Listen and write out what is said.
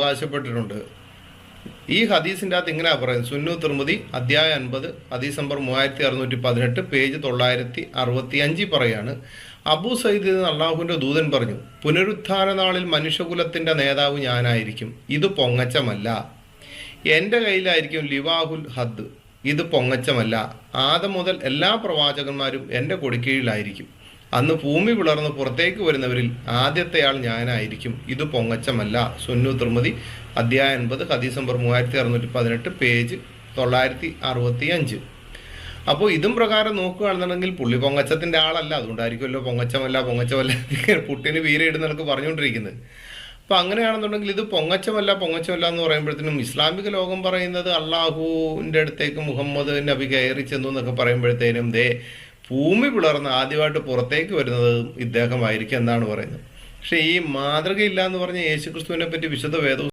അവകാശപ്പെട്ടിട്ടുണ്ട്. ഈ ഹദീസിൻ്റെ അകത്ത് ഇങ്ങനെയാണ് പറയുന്നത്. സുന്നു തിർമിദി അധ്യായം 50 ഹദീസ് നമ്പർ 3618 പേജ് 965 പറയാണ്, അബൂ സയ്യിദ് അള്ളാഹുവിൻ്റെ ദൂതൻ പറഞ്ഞു, പുനരുത്ഥാന നാളിൽ മനുഷ്യകുലത്തിൻ്റെ നേതാവ് ഞാനായിരിക്കും. ഇത് പൊങ്ങച്ചമല്ല. എൻ്റെ കയ്യിലായിരിക്കും ലിവാഹുൽ ഹദ്. ഇത് പൊങ്ങച്ചമല്ല. ആദം മുതൽ എല്ലാ പ്രവാചകന്മാരും എൻ്റെ കൊടിക്കീഴിലായിരിക്കും. അന്ന് ഭൂമി പിളർന്ന് പുറത്തേക്ക് വരുന്നവരിൽ ആദ്യത്തെയാൾ ഞാനായിരിക്കും. ഇത് പൊങ്ങച്ചമല്ല. സുന്നു തിർമിദി അധ്യായം 50 ഹദീസ് നമ്പർ 3618 പേജ് 965. അപ്പോൾ ഇതും പ്രകാരം നോക്കുകയാണെന്നുണ്ടെങ്കിൽ പുള്ളി പൊങ്ങച്ചത്തിൻ്റെ ആളല്ല. അതുകൊണ്ടായിരിക്കുമല്ലോ പൊങ്ങച്ചമല്ല പുട്ടിന് വീരയിടുന്നവർക്ക് പറഞ്ഞുകൊണ്ടിരിക്കുന്നത്. അപ്പോൾ അങ്ങനെയാണെന്നുണ്ടെങ്കിൽ ഇത് പൊങ്ങച്ചമല്ല എന്ന് പറയുമ്പോഴത്തേനും ഇസ്ലാമിക ലോകം പറയുന്നത് അള്ളാഹുവിൻ്റെ അടുത്തേക്ക് മുഹമ്മദ് നബി കയറി ചെന്നു എന്നൊക്കെ പറയുമ്പോഴത്തേനും ഭൂമി പിളർന്ന് ആദ്യമായിട്ട് പുറത്തേക്ക് വരുന്നത് ഇദ്ദേഹമായിരിക്കും എന്നാണ് പറയുന്നത്. പക്ഷേ ഈ മാതൃകയില്ല എന്ന് പറഞ്ഞ യേശുക്രിസ്തുവിനെ പറ്റി വിശുദ്ധ വേദ